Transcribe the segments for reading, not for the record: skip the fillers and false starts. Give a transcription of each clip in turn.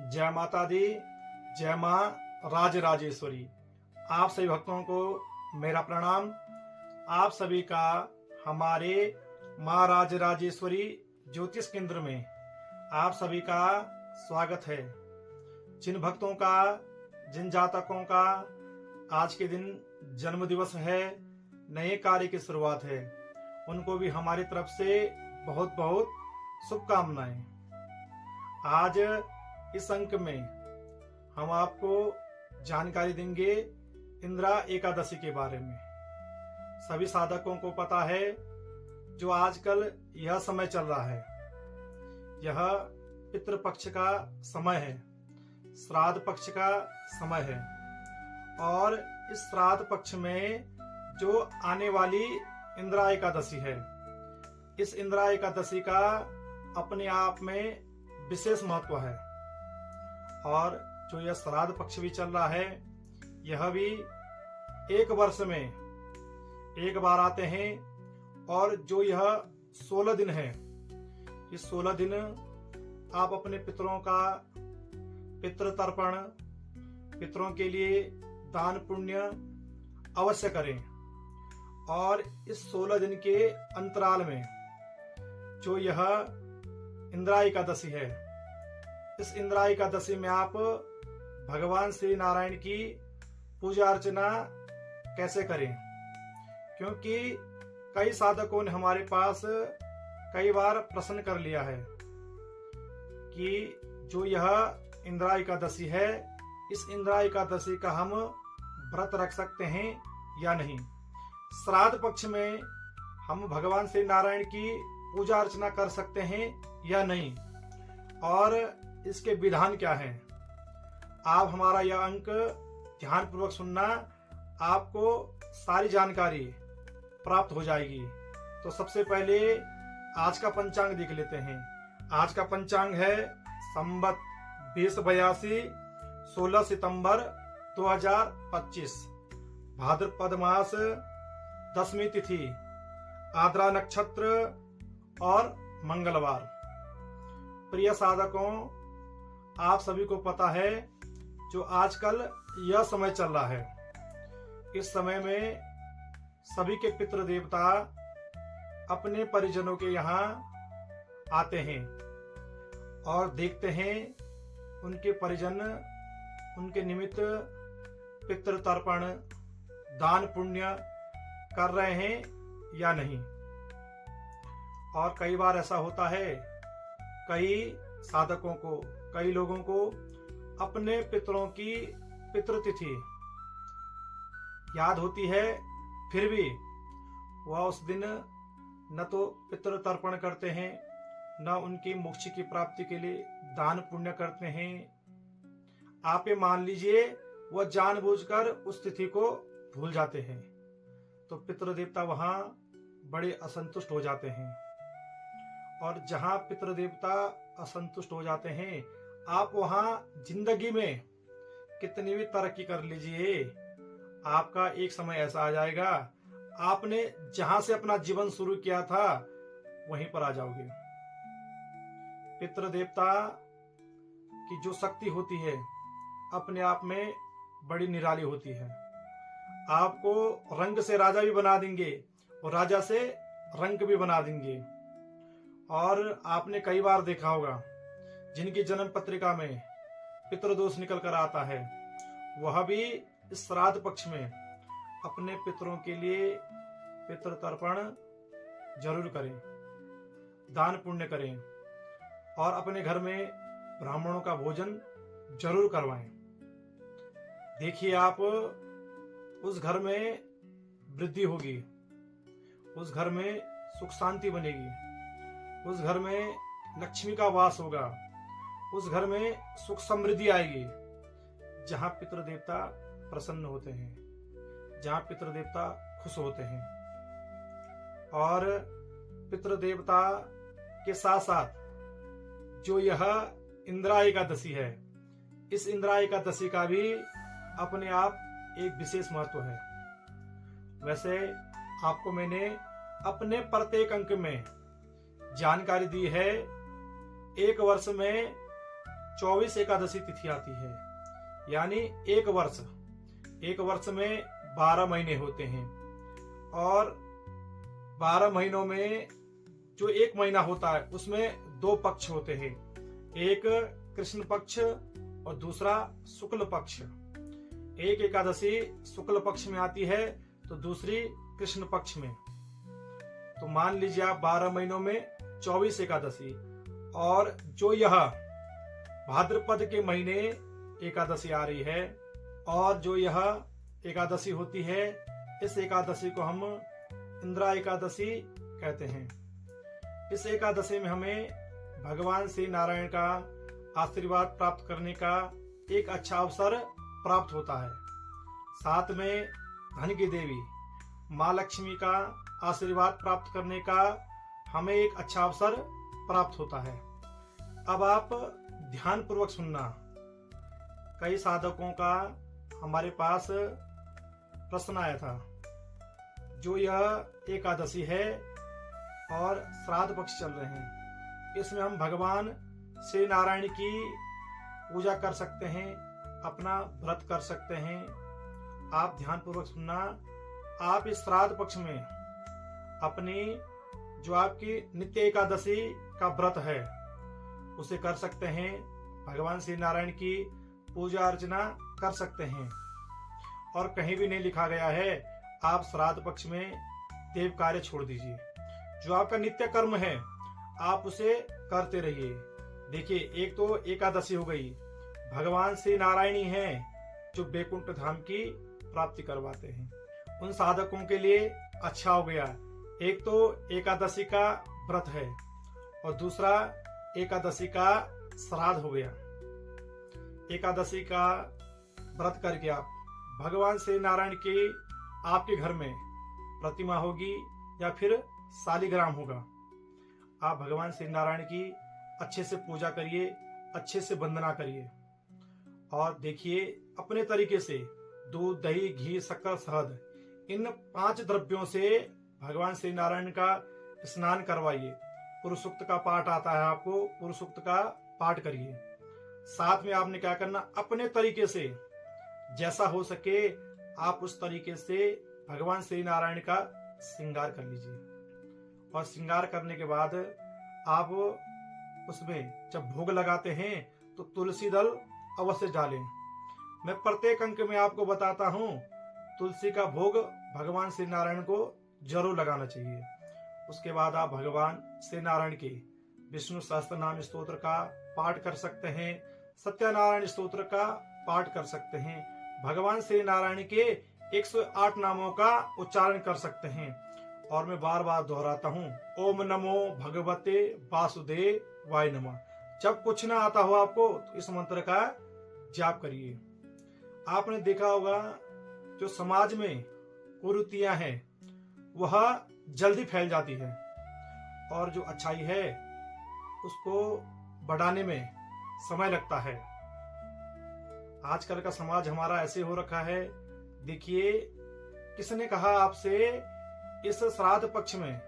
जय माता दी। जय माँ राजराजेश्वरी। आप सभी भक्तों को मेरा प्रणाम। आप सभी का हमारे माँ राजराजेश्वरी ज्योतिष केंद्र में आप सभी का स्वागत है। जिन भक्तों का, जिन जातकों का आज के दिन जन्म दिवस है, नए कार्य की शुरुआत है, उनको भी हमारी तरफ से बहुत बहुत शुभकामनाएं। आज इस अंक में हम आपको जानकारी देंगे इंदिरा एकादशी के बारे में। सभी साधकों को पता है जो आजकल यह समय चल रहा है, यह पितृपक्ष का समय है, श्राद्ध पक्ष का समय है। और इस श्राद्ध पक्ष में जो आने वाली इंदिरा एकादशी है, इस इंदिरा एकादशी का अपने आप में विशेष महत्व है। और जो यह श्राद्ध पक्ष भी चल रहा है, यह भी एक वर्ष में एक बार आते हैं। और जो यह 16 दिन है, इस 16 दिन आप अपने पितरों का पितृ तर्पण, पितरों के लिए दान पुण्य अवश्य करें। और इस 16 दिन के अंतराल में जो यह इंदिरा एकादशी है, इस इंदिरा एकादशी में आप भगवान श्री नारायण की पूजा अर्चना कैसे करें। क्योंकि कई साधकों ने हमारे पास कई बार प्रश्न कर लिया है कि जो यह इंदिरा एकादशी है, इस इंदिरा एकादशी का हम व्रत रख सकते हैं या नहीं। श्राद्ध पक्ष में हम भगवान श्री नारायण की पूजा अर्चना कर सकते हैं या नहीं, और इसके विधान क्या हैं। आप हमारा यह अंक ध्यानपूर्वक सुनना, आपको सारी जानकारी प्राप्त हो जाएगी। तो सबसे पहले आज का पंचांग देख लेते हैं। आज का पंचांग है संवत 2082, 16 सितंबर 2025, भाद्रपद मास, 10वीं तिथि, आद्रा नक्षत्र और मंगलवार। प्रिय साधकों, आप सभी को पता है जो आजकल यह समय चल रहा है, इस समय में सभी के पितृ देवता अपने परिजनों के यहाँ आते हैं और देखते हैं उनके परिजन उनके निमित्त पितृ तर्पण, दान पुण्य कर रहे हैं या नहीं। और कई बार ऐसा होता है, कई साधकों को, कई लोगों को अपने पितरों की पितृतिथि याद होती है, फिर भी वह उस दिन न तो पितृ तर्पण करते हैं, न उनकी मोक्ष की प्राप्ति के लिए दान पुण्य करते हैं। आप ये मान लीजिए वह जानबूझकर उस तिथि को भूल जाते हैं, तो पितृ देवता वहां बड़े असंतुष्ट हो जाते हैं। और जहां पितृ देवता असंतुष्ट हो जाते हैं, आप वहां जिंदगी में कितनी भी तरक्की कर लीजिए, आपका एक समय ऐसा आ जाएगा, आपने जहां से अपना जीवन शुरू किया था वहीं पर आ जाओगे। पितृ देवता की जो शक्ति होती है अपने आप में बड़ी निराली होती है। आपको रंग से राजा भी बना देंगे और राजा से रंक भी बना देंगे। और आपने कई बार देखा होगा, जिनकी जन्म पत्रिका में पितृदोष निकल कर आता है, वह भी इस श्राद्ध पक्ष में अपने पितरों के लिए पितृ तर्पण जरूर करें, दान पुण्य करें, और अपने घर में ब्राह्मणों का भोजन जरूर करवाएं। देखिए, आप उस घर में वृद्धि होगी, उस घर में सुख शांति बनेगी, उस घर में लक्ष्मी का वास होगा, उस घर में सुख समृद्धि आएगी। जहां पितृ देवता प्रसन्न होते हैं, जहां पितृ देवता खुश होते हैं। और पितृ देवता के साथ साथ जो यह इंदिरा एकादशी है, इस इंदिरा एकादशी का भी अपने आप एक विशेष महत्व है। वैसे आपको मैंने अपने प्रत्येक अंक में जानकारी दी है। एक वर्ष में 24 एकादशी तिथि आती है, यानी एक वर्ष में 12 महीने होते हैं। और 12 महीनों में जो एक महीना होता है उसमें 2 पक्ष होते हैं, एक कृष्ण पक्ष और दूसरा शुक्ल पक्ष। एक एकादशी शुक्ल पक्ष में आती है तो दूसरी कृष्ण पक्ष में। तो मान लीजिए आप 12 महीनों में 24 एकादशी, और जो यह भाद्रपद के महीने एकादशी आ रही है, और जो यह एकादशी होती है, इस एकादशी को हम इंदिरा एकादशी कहते हैं। इस एकादशी में हमें भगवान श्री नारायण का आशीर्वाद प्राप्त करने का एक अच्छा अवसर प्राप्त होता है। साथ में धन की देवी माँ लक्ष्मी का आशीर्वाद प्राप्त करने का हमें एक अच्छा अवसर प्राप्त होता है। अब आप ध्यान पूर्वक सुनना। कई साधकों का हमारे पास प्रश्न आया था, जो यह एकादशी है और श्राद्ध पक्ष चल रहे हैं, इसमें हम भगवान श्री नारायण की पूजा कर सकते हैं, अपना व्रत कर सकते हैं। आप ध्यान पूर्वक सुनना। आप इस श्राद्ध पक्ष में अपनी जो आपकी नित्य एकादशी का व्रत है उसे कर सकते हैं, भगवान श्री नारायण की पूजा अर्चना कर सकते हैं। और कहीं भी नहीं लिखा गया है आप श्राद्ध पक्ष में देव कार्य छोड़ दीजिए। जो आपका नित्य कर्म है आप उसे करते रहिए। देखिए, एक तो एकादशी हो गई, भगवान श्री नारायण ही हैं जो बैकुंठ धाम की प्राप्ति करवाते हैं। उन साधकों के लिए अच्छा हो गया, एक तो एकादशी का व्रत है और दूसरा एकादशी का श्राद्ध हो गया। एकादशी का व्रत करके आप भगवान श्री नारायण की आपके घर में प्रतिमा होगी या फिर शालिग्राम होगा, आप भगवान श्री नारायण की अच्छे से पूजा करिए, अच्छे से वंदना करिए। और देखिए, अपने तरीके से दूध, दही, घी, शक्कर, शहद, इन 5 द्रव्यों से भगवान श्री नारायण का स्नान करवाइए। पुरुष सूक्त का पाठ आता है आपको, पुरुष सूक्त का पाठ करिए। साथ में आपने क्या करना, अपने तरीके से जैसा हो सके आप उस तरीके से भगवान श्री नारायण का श्रृंगार कर लीजिए। और श्रृंगार करने के बाद आप उसमें जब भोग लगाते हैं तो तुलसी दल अवश्य डालें। मैं प्रत्येक अंक में आपको बताता हूँ, तुलसी का भोग भगवान श्री नारायण को जरूर लगाना चाहिए। उसके बाद आप भगवान श्री नारायण के विष्णु सहस्त्र नाम स्तोत्र का पाठ कर सकते हैं, सत्यनारायण स्तोत्र का पाठ कर सकते हैं, भगवान श्री नारायण के 108 नामों का उच्चारण कर सकते हैं। और मैं बार बार दोहराता हूँ, ओम नमो भगवते वासुदेवाय नमः। जब कुछ ना आता हो आपको तो इस मंत्र का जाप करिए। आपने देखा होगा जो समाज में कुरीतियां हैं वह जल्दी फैल जाती है, और जो अच्छाई है उसको बढ़ाने में समय लगता है। आजकल का समाज हमारा ऐसे हो रखा है। देखिए, किसने कहा आपसे इस श्राद्ध पक्ष में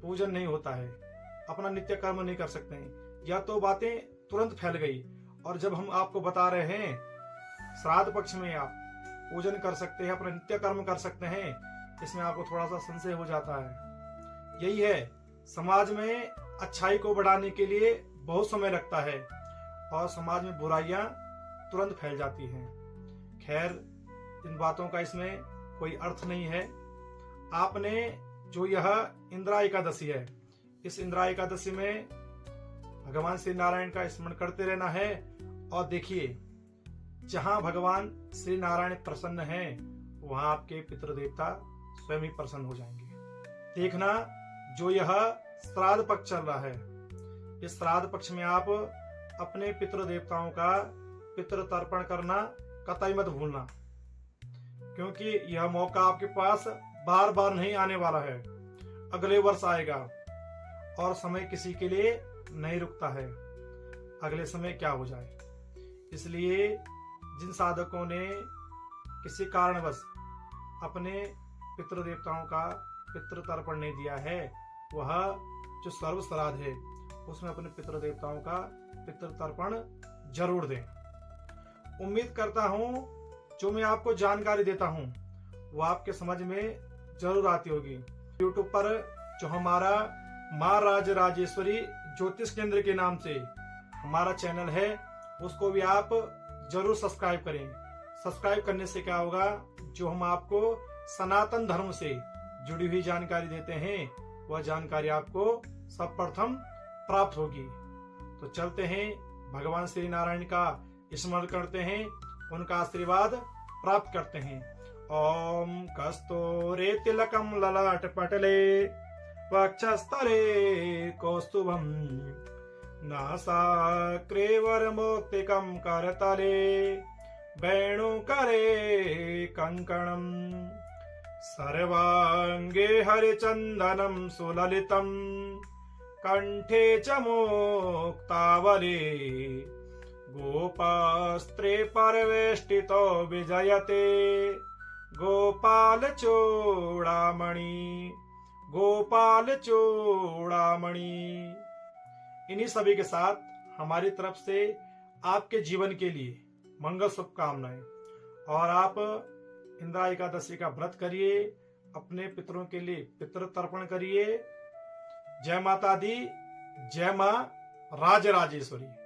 पूजन नहीं होता है, अपना नित्य कर्म नहीं कर सकते हैं? या तो बातें तुरंत फैल गई, और जब हम आपको बता रहे हैं श्राद्ध पक्ष में आप पूजन कर सकते हैं, अपना नित्य कर्म कर सकते हैं, इसमें आपको थोड़ा सा संशय हो जाता है। यही है, समाज में अच्छाई को बढ़ाने के लिए बहुत समय लगता है और समाज में बुराइयां तुरंत फैल जाती हैं। खैर, इन बातों का इसमें कोई अर्थ नहीं है। आपने जो यह इंदिरा एकादशी है, इस इंदिरा एकादशी में भगवान श्री नारायण का स्मरण करते रहना है। और देखिए, जहां भगवान श्री नारायण प्रसन्न हैं वहां आपके पितृदेवता स्वयं ही प्रसन्न हो जाएंगे। देखना, जो यह श्राद्ध पक्ष चल रहा है, इस श्राद्ध पक्ष में आप अपने पितृदेवताओं का पितृ तर्पण करना कतई मत भूलना, क्योंकि यह मौका आपके पास बार बार नहीं आने वाला है, अगले वर्ष आएगा। और समय किसी के लिए नहीं रुकता है, अगले समय क्या हो जाए। इसलिए जिन साधकों ने किसी कारणवश अपने पितृदेवताओं का पितृ तर्पण नहीं दिया है, वह जो सर्व श्राद्ध है उसमें अपने पितृ देवताओं का पितृ तर्पण जरूर दें। उम्मीद करता हूं जो मैं आपको जानकारी देता हूं वो आपके समझ में जरूर आती होगी। YouTube पर जो हमारा माँ राज राजेश्वरी ज्योतिष केंद्र के नाम से हमारा चैनल है, उसको भी आप जरूर सब्सक्राइब करें। सब्सक्राइब करने से क्या होगा, जो हम आपको सनातन धर्म से जुड़ी हुई जानकारी देते हैं वह जानकारी आपको सर्वप्रथम प्राप्त होगी। तो चलते हैं, भगवान श्री नारायण का स्मरण करते हैं, उनका आशीर्वाद प्राप्त करते हैं। ओम कस्तूरी तिलकम ललाट पटले वक्षस्थले कौस्तुभम नासाग्रे वरमौक्तिकं करतले वेणुकरे कंकणम सर्वांगे हरिचंदनं सुललितं कंठे च मुक्तावली गोपास्त्रे परवेष्टितो विजयते गोपाल चूड़ामणि गोपाल चूड़ामणि। इन्हीं सभी के साथ हमारी तरफ से आपके जीवन के लिए मंगल शुभकामनाएं। और आप इंदिरा एकादशी का व्रत करिए, अपने पितरों के लिए पितृ तर्पण करिए। जय माता दी, जय मां राज राजेश्वरी।